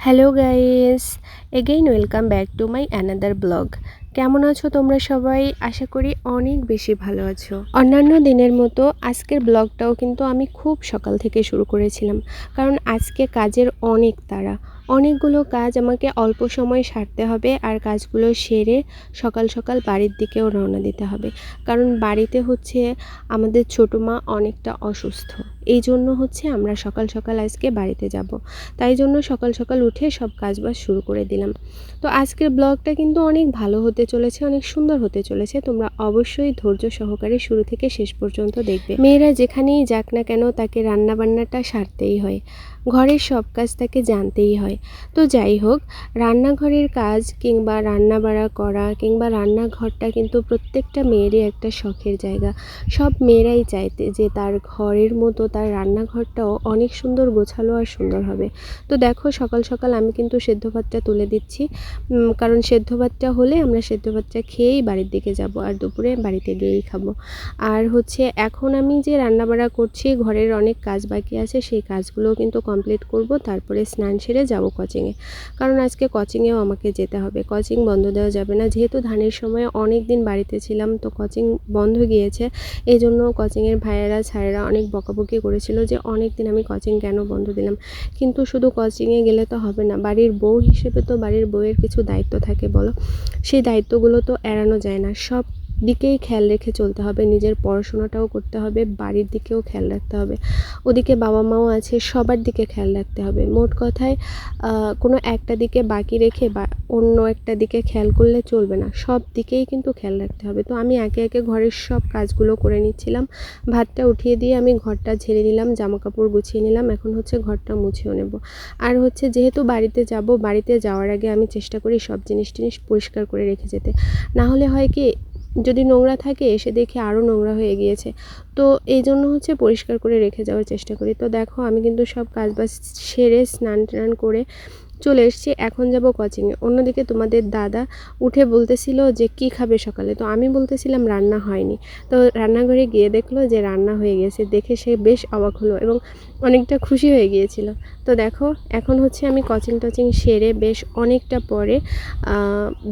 Hello guys, again welcome back to my another blog. কেমন আছো তোমরা সবাই? আশা করি অনেক বেশি ভালো আছো। অন্যান্য দিনের মতো আজকের ব্লগটাও কিন্তু আমি খুব সকাল থেকে শুরু করেছিলাম, কারণ আজকে কাজের অনেক তাড়া। অনেকগুলো কাজ আমাকে অল্প সময়ে সারতে হবে, আর কাজগুলো সেরে সকাল সকাল বাড়ির দিকেও রওনা দিতে হবে। কারণ বাড়িতে হচ্ছে আমাদের ছোটো মা অনেকটা অসুস্থ, এই জন্য হচ্ছে আমরা সকাল সকাল আজকে বাড়িতে যাব। তাই জন্য সকাল সকাল উঠে সব কাজবাজ শুরু করে দিলাম। তো আজকের ব্লগটা কিন্তু অনেক ভালো হতে চলেছে, অনেক সুন্দর হতে চলেছে। তোমরা অবশ্যই ধৈর্য সহকারে শুরু থেকে শেষ পর্যন্ত দেখবে। মেয়েরা যেখানেই যাক না কেন, তাকে রান্নাবান্নাটা সারতেই হয়, ঘরের সব কাজ তাকে জানতেই হয়। তো যাই হোক, রান্নাঘরের কাজ কিংবা রান্নাবাড়া করা কিংবা রান্নাঘরটা কিন্তু প্রত্যেকটা মেয়েরই একটা শখের জায়গা। সব মেয়েরাই চাইতে যে তার ঘরের মতো তার রান্নাঘরটাও অনেক সুন্দর গোছালো আর সুন্দর হবে। তো দেখো, সকাল সকাল আমি কিন্তু সেদ্ধ ভাতটা তুলে দিচ্ছি, কারণ সেদ্ধ ভাতটা হলে আমরা সেদ্ধ ভাতটা খেয়েই বাড়ির দিকে যাব, আর দুপুরে বাড়িতে গিয়েই খাবো। আর হচ্ছে এখন আমি যে রান্নাবাড়া করছি, ঘরের অনেক কাজ বাকি আছে, সেই কাজগুলোও কিন্তু কমপ্লিট করব। তারপরে স্নান সেরে যাব কোচিংয়ে, কারণ আজকে কোচিংয়েও আমাকে যেতে হবে। কোচিং বন্ধ দেওয়া যাবে না, যেহেতু ধানের সময় অনেক দিন বাড়িতে ছিলাম, তো কোচিং বন্ধ গিয়েছে। এই জন্য কোচিংয়ের ভাইয়েরা স্যারেরা অনেক বকাবকি করেছিল যে অনেক দিন আমি কোচিং কেন বন্ধ দিলাম। কিন্তু শুধু কোচিংয়ে গেলে তো হবে না, বাড়ির বউ হিসেবে তো বাড়ির বউয়ের কিছু দায়িত্ব থাকে বলো, সেই দায়িত্বগুলো তো এড়ানো যায় না। সব দিকেই খেয়াল রেখে চলতে হবে, নিজের পড়াশোনাটাও করতে হবে, বাড়ির দিকেও খেয়াল রাখতে হবে, ওদিকে বাবা মাও আছে, সবার দিকে খেয়াল রাখতে হবে। মোট কথায় কোনো একটা দিকে বাকি রেখে বা অন্য একটা দিকে খেয়াল করলে চলবে না, সব দিকেই কিন্তু খেয়াল রাখতে হবে। তো আমি একে একে ঘরের সব কাজগুলো করে নিচ্ছিলাম। ভাতটা উঠিয়ে দিয়ে আমি ঘরটা ঝেড়ে নিলাম, জামা কাপড় গুছিয়ে নিলাম, এখন হচ্ছে ঘরটা মুছেও নেব। আর হচ্ছে যেহেতু বাড়িতে যাব, বাড়িতে যাওয়ার আগে আমি চেষ্টা করি সব জিনিস পরিষ্কার করে রেখে যেতে। না হলে হয় কি, যদি নোংরা থাকে এসে দেখি আরও নোংরা হয়ে গিয়েছে, তো এই জন্য হচ্ছে পরিষ্কার করে রেখে যাওয়ার চেষ্টা করি। তো দেখো, আমি কিন্তু সব কাজবাজ সেরে স্নান টান করে চলে এসেছি, এখন যাব কোচিংয়ে। অন্যদিকে তোমাদের দাদা উঠে বলতেছিল যে কি খাবে সকালে, তো আমি বলতেছিলাম রান্না হয়নি। তো রান্নাঘরে গিয়ে দেখলো যে রান্না হয়ে গেছে, দেখে সে বেশ অবাক হলো এবং অনেকটা খুশি হয়ে গিয়েছিল। তো দেখো, এখন হচ্ছে আমি কোচিং টোচিং সেরে বেশ অনেকটা পরে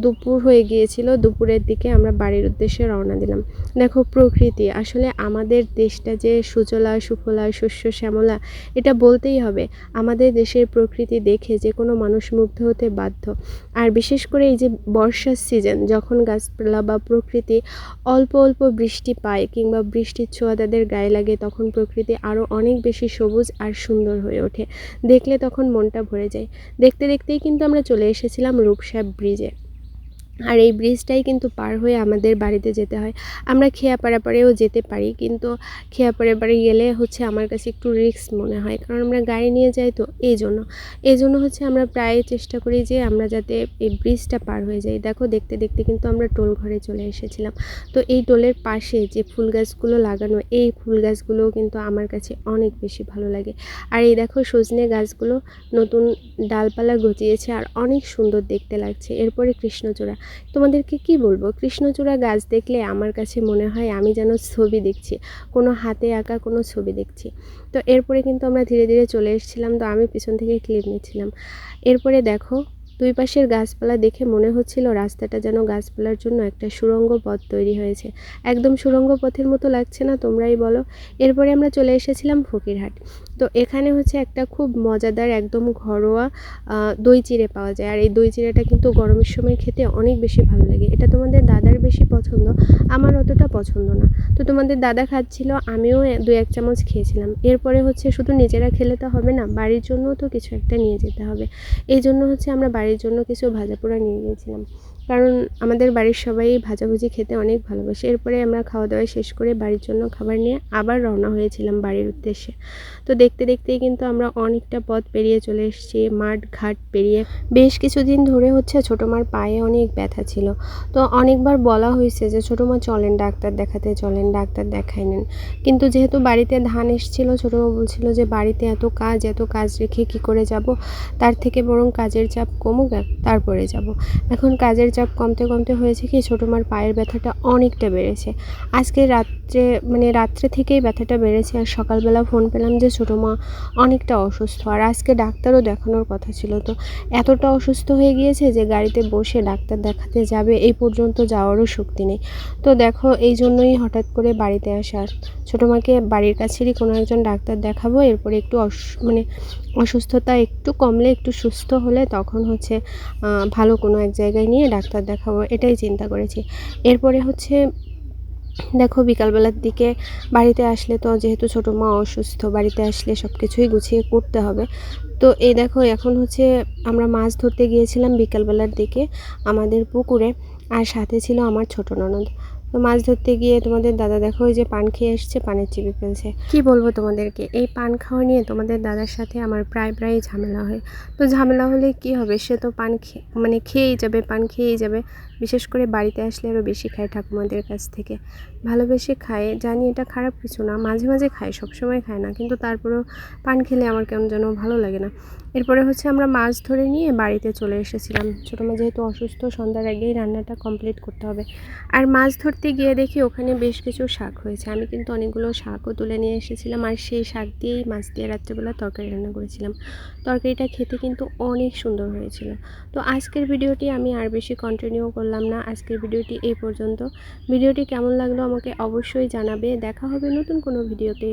দুপুর হয়ে গিয়েছিল, দুপুরের দিকে আমরা বাড়ির উদ্দেশ্যে রওনা দিলাম। দেখো, প্রকৃতি আসলে আমাদের দেশটা যে সুজলা সুফলা শস্য শ্যামলা, এটা বলতেই হবে। আমাদের দেশের প্রকৃতি দেখে যে কোনো মানুষ মুগ্ধ হতে বাধ্য। আর বিশেষ করে এই যে বর্ষার সিজন, যখন গাছপালা বা প্রকৃতি অল্প অল্প বৃষ্টি পায় কিংবা বৃষ্টির ছোঁয়া তাদের গায়ে লাগে, তখন প্রকৃতি আরও অনেক বেশি সবুজ আর সুন্দর হয়ে ওঠে। দেখলে তখন মনটা ভরে যায়। দেখতে দেখতেই কিন্তু আমরা চলে এসেছিলাম রূপসা ব্রিজে। আর এই ব্রিজটাই কিন্তু পার হয়ে আমাদের বাড়িতে যেতে হয়। আমরা খেয়াপাড়া পাড়েও যেতে পারি, কিন্তু খেয়াপাড়া পাড়ে গেলে হচ্ছে আমার কাছে একটু রিস্ক মনে হয়, কারণ আমরা গাড়ি নিয়ে যাই, তো এই জন্য হচ্ছে আমরা প্রায় চেষ্টা করি যে আমরা যাতে এই ব্রিজটা পার হয়ে যাই। দেখো, দেখতে দেখতে কিন্তু আমরা টোল ঘরে চলে এসেছিলাম। তো এই টোলের পাশে যে ফুল গাছগুলো লাগানো, এই ফুল গাছগুলোও কিন্তু আমার কাছে অনেক বেশি ভালো লাগে। আর এই দেখো, সজনে গাছগুলো নতুন ডালপালা গজিয়েছে আর অনেক সুন্দর দেখতে লাগছে। এরপরে কৃষ্ণচূড়া, তোমাদেরকে কি বলবো, কৃষ্ণচূড়া গাছ দেখলে আমার কাছে মনে হয় আমি যেন ছবি দেখছি, কোনো হাতে আঁকা কোনো ছবি দেখছি। তো এরপরে কিন্তু আমরা ধীরে ধীরে চলে এসেছিলাম, তো আমি পিছন থেকে ক্লিপ নিচ্ছিলাম। এরপরে দেখো, দুই পাশের গাছপালা দেখে মনে হচ্ছিল রাস্তাটা যেন গাছপালার জন্য একটা সুড়ঙ্গ পথ তৈরি হয়েছে। একদম সুড়ঙ্গ পথের মতো লাগছে না, তোমরাই বলো? এরপরে আমরা চলে এসেছিলাম ফকিরহাট। তো এখানে হচ্ছে একটা খুব মজাদার একদম ঘরোয়া দই চিড়ে পাওয়া যায়, আর এই দই চিড়েটা কিন্তু গরমের সময় খেতে অনেক বেশি ভালো লাগে। এটা তোমাদের দাদার বেশি পছন্দ, আমার অতটা পছন্দ না। তো তোমাদের দাদা খাচ্ছিল, আমিও 2-1 চামচ খেয়েছিলাম। এরপরে হচ্ছে শুধু নিজেরা খেলে তো হবে না, বাড়ির জন্যও তো কিছু একটা নিয়ে যেতে হবে। এই জন্য হচ্ছে আমরা বাড়ির জন্য কিছু ভাজাপোড়া নিয়ে গিয়েছিলাম, কারণ আমাদের বাড়ির সবাই ভাজাভুজি খেতে অনেক ভালোবাসে। এরপরে আমরা খাওয়া দাওয়া শেষ করে বাড়ির জন্য খাবার নিয়ে আবার রওনা হয়েছিলাম বাড়ির উদ্দেশ্যে। তো দেখতে দেখতেই কিন্তু আমরা অনেকটা পথ পেরিয়ে চলে এসেছি, মাঠ ঘাট পেরিয়ে। বেশ কিছুদিন ধরে হচ্ছে ছোটো মার পায়ে অনেক ব্যথা ছিল, তো অনেকবার বলা হয়েছে যে ছোটো মা চলেন ডাক্তার দেখাতে, চলেন ডাক্তার দেখাই নেন। কিন্তু যেহেতু বাড়িতে ধান এসেছিল, ছোটো মা বলছিল যে বাড়িতে এত কাজ রেখে কি করে যাব, তার থেকে বরং কাজের চাপ কমুক তারপরে যাব। এখন কাজের চাপ চাপ কমতে কমতে হয়েছে কি ছোটো মার পায়ের ব্যথাটা অনেকটা বেড়েছে। আজকে রাত্রে থেকেই ব্যথাটা বেড়েছে, আর সকালবেলা ফোন পেলাম যে ছোটো মা অনেকটা অসুস্থ, আর আজকে ডাক্তারও দেখানোর কথা ছিল। তো এতটা অসুস্থ হয়ে গিয়েছে যে গাড়িতে বসে ডাক্তার দেখাতে যাবে এই পর্যন্ত যাওয়ারও শক্তি নেই। তো দেখো এই জন্যই হঠাৎ করে বাড়িতে আসা। ছোটো মাকে বাড়ির কাছেরই কোনো একজন ডাক্তার দেখাবো, এরপরে একটু অসুস্থতা একটু কমলে, একটু সুস্থ হলে তখন হচ্ছে ভালো কোনো এক জায়গায় নিয়ে ডাক্তার দেখাবো, এটাই চিন্তা করেছি। এরপরে হচ্ছে দেখো বিকালবেলার দিকে বাড়িতে আসলে তো যেহেতু ছোটো মা অসুস্থ, বাড়িতে আসলে সব কিছুই গুছিয়ে করতে হবে। তো এই দেখো এখন হচ্ছে আমরা মাছ ধরতে গিয়েছিলাম বিকালবেলার দিকে আমাদের পুকুরে, আর সাথে ছিল আমার ছোটো ননদ। তো মাছ ধরতে গিয়ে তোমাদের দাদা দেখো ওই যে পান খেয়ে এসছে, পানের চিপে ফেলছে। কি বলবো তোমাদেরকে, এই পান খাওয়া নিয়ে তোমাদের দাদার সাথে আমার প্রায় ঝামেলা হয়। তো ঝামেলা হলে কি হবে, সে তো পান খেয়েই যাবে, পান খেয়েই যাবে। বিশেষ করে বাড়িতে আসলে আরও বেশি খায় ঠাকুমাদের কাছ থেকে, ভালোবেসে খায়। জানি এটা খারাপ কিছু না, মাঝে মাঝে খায়, সবসময় খায় না, কিন্তু তারপরেও পান খেলে আমার কেমন যেন ভালো লাগে না। এরপরে হচ্ছে আমরা মাছ ধরে নিয়ে বাড়িতে চলে এসেছিলাম। ছোটো মা যেহেতু অসুস্থ, সন্ধ্যার আগেই রান্নাটা কমপ্লিট করতে হবে। আর মাছ ধরতে গিয়ে দেখি ওখানে বেশ কিছু শাক হয়েছে, আমি কিন্তু অনেকগুলো শাকও তুলে নিয়ে এসেছিলাম, আর সেই শাক দিয়েই মাছ দিয়ে রাত্রেবেলা তরকারি রান্না করেছিলাম। তরকারিটা খেতে কিন্তু অনেক সুন্দর হয়েছিল। তো আজকের ভিডিওটি আমি আর বেশি কন্টিনিউ করলাম না, আজকের ভিডিওটি এই পর্যন্ত। ভিডিওটি কেমন লাগলো আমাকে অবশ্যই জানাবে। দেখা হবে নতুন কোনো ভিডিওতে।